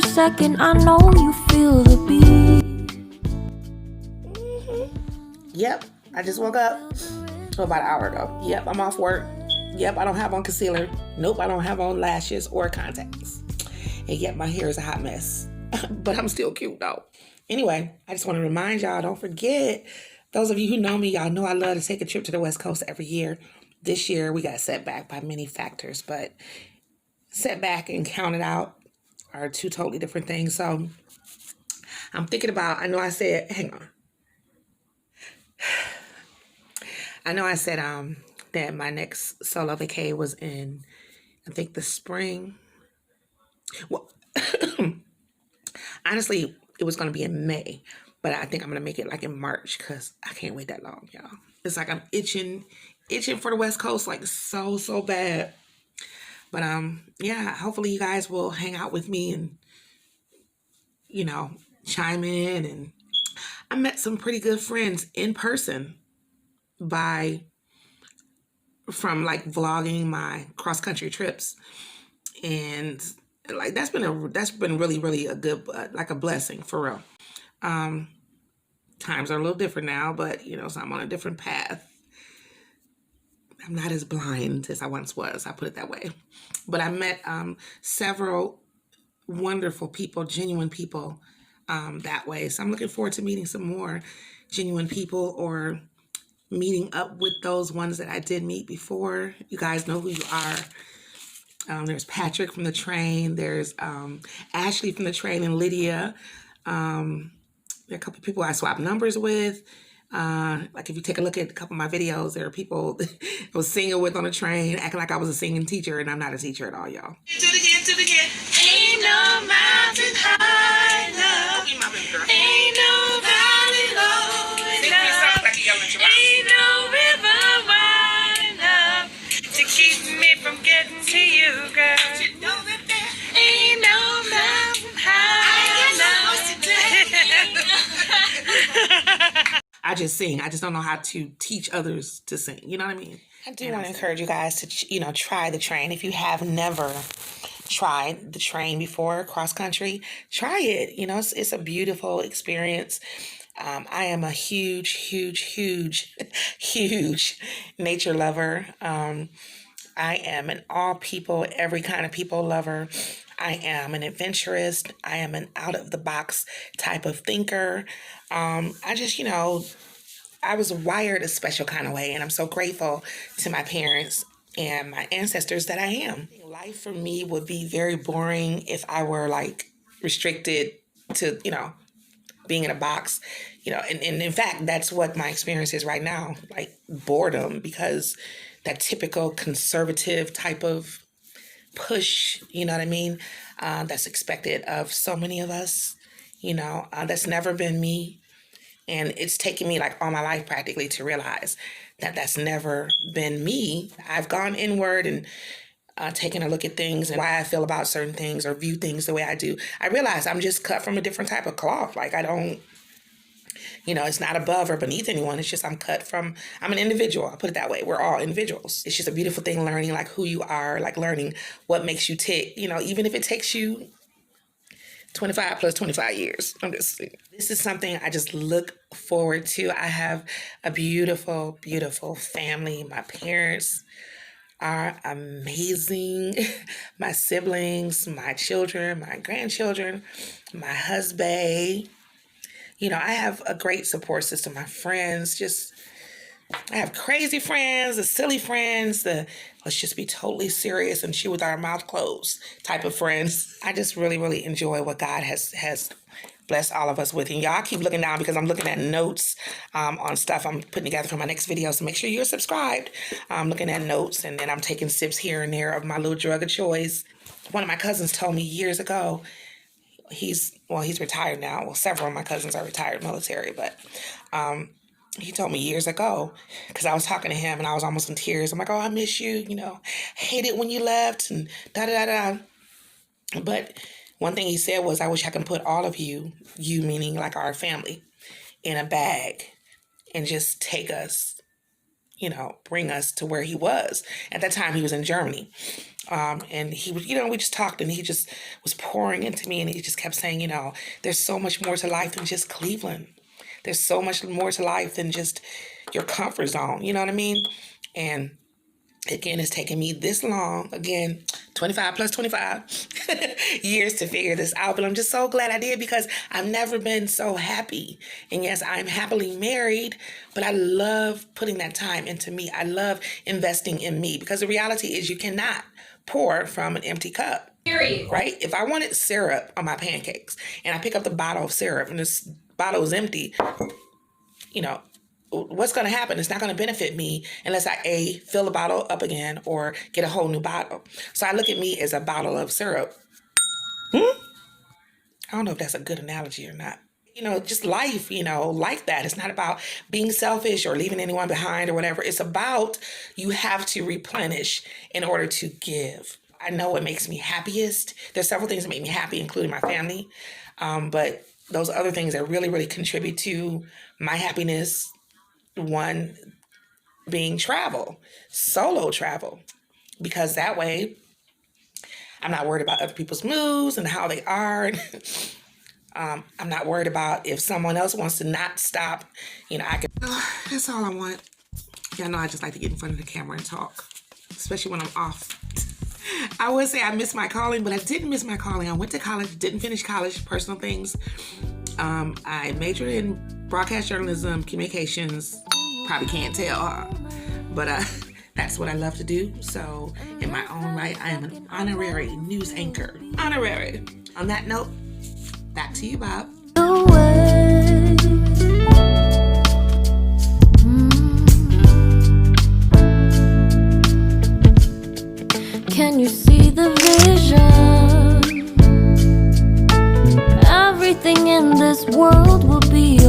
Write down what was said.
every second. I know you feel the beat. Yep, I just woke up about an hour ago. Yep, I'm off work. Yep, I don't have on concealer. Nope, I don't have on lashes or contacts. And yet my hair is a hot mess. But I'm still cute though. Anyway, I just want to remind y'all, don't forget, those of you who know me, y'all know I love to take a trip to the West Coast every year. This year we got set back by many factors, but set back and count it out are two totally different things. So I'm thinking about, I know I said that my next solo vacay was in, I think, the spring. Well, honestly, it was going to be in May, but I think I'm going to make it like in March because I can't wait that long, y'all. It's like I'm itching for the West Coast, like so bad. But yeah, hopefully you guys will hang out with me and, you know, chime in. And I met some pretty good friends in person from like vlogging my cross country trips, and like that's been really a good, like a blessing for real. Times are a little different now, but you know, so I'm on a different path. I'm not as blind as I once was, I put it that way. But I met several wonderful people, genuine people, that way. So I'm looking forward to meeting some more genuine people, or meeting up with those ones that I did meet before. You guys know who you are. There's Patrick from the train. There's Ashley from the train, and Lydia. There are a couple of people I swapped numbers with. Like if you take a look at a couple of my videos, there are people I was singing with on the train, acting like I was a singing teacher, and I'm not a teacher at all, y'all. Do it again. Ain't no mountain high enough. Ain't no valley low enough. Ain't no river wide enough to keep me from getting to you, girl. Ain't no mountain high enough. I just sing. I just don't know how to teach others to sing. You know what I mean? I do want to encourage you guys to, try the train. If you have never tried the train before, cross country, try it. You know, it's a beautiful experience. I am a huge nature lover. I am an all people, every kind of people lover. I am an adventurist. I am an out of the box type of thinker. I just, I was wired a special kind of way, and I'm so grateful to my parents and my ancestors that I am. Life for me would be very boring if I were like restricted to, being in a box, and in fact, that's what my experience is right now, like boredom, because that typical conservative type of push, you know what I mean? That's expected of so many of us, that's never been me. And it's taken me like all my life practically to realize that that's never been me. I've gone inward and taken a look at things and why I feel about certain things or view things the way I do. I realize I'm just cut from a different type of cloth. Like I don't, it's not above or beneath anyone. It's just I'm an individual. I'll put it that way. We're all individuals. It's just a beautiful thing learning like who you are, like learning what makes you tick, even if it takes you 25 plus 25 years. This is something I just look forward to. I have a beautiful family. My parents are amazing. My siblings, my children, my grandchildren, my husband. I have a great support system. My friends, I have crazy friends, the silly friends, the let's just be totally serious and chew with our mouth closed type of friends. I just really enjoy what God has blessed all of us with. And y'all keep looking down because I'm looking at notes on stuff I'm putting together for my next video. So make sure you're subscribed. I'm looking at notes, and then I'm taking sips here and there of my little drug of choice. One of my cousins told me years ago, he's retired now. Well, several of my cousins are retired military, but he told me years ago, because I was talking to him and I was almost in tears. I'm like, oh, I miss you, hate it when you left and da-da-da-da. But one thing he said was, I wish I could put all of you meaning like our family, in a bag and just take us, bring us to where he was. At that time, he was in Germany. And he was, we just talked, and he just was pouring into me, and he just kept saying, there's so much more to life than just Cleveland. There's so much more to life than just your comfort zone. You know what I mean? And again, it's taken me this long, again, 25 plus 25 years to figure this out. But I'm just so glad I did, because I've never been so happy. And yes, I'm happily married, but I love putting that time into me. I love investing in me, because the reality is you cannot pour from an empty cup. Period. Right? If I wanted syrup on my pancakes and I pick up the bottle of syrup and this bottle is empty, what's going to happen? It's not going to benefit me unless I fill the bottle up again or get a whole new bottle. So I look at me as a bottle of syrup. I don't know if that's a good analogy or not. Just life, like that. It's not about being selfish or leaving anyone behind or whatever. It's about you have to replenish in order to give. I know what makes me happiest. There's several things that make me happy, including my family. But those other things that really, really contribute to my happiness, one being travel, solo travel, because that way I'm not worried about other people's moods and how they are. I'm not worried about if someone else wants to not stop. I can. That's all I want. Y'all know I just like to get in front of the camera and talk, especially when I'm off. I would say I missed my calling, but I didn't miss my calling. I went to college, didn't finish college, personal things. I majored in broadcast journalism, communications. Probably can't tell, huh? But that's what I love to do. So in my own right, I am an honorary news anchor. Honorary. On that note, back to you, Bob. Can you see the vision? Everything in this world will be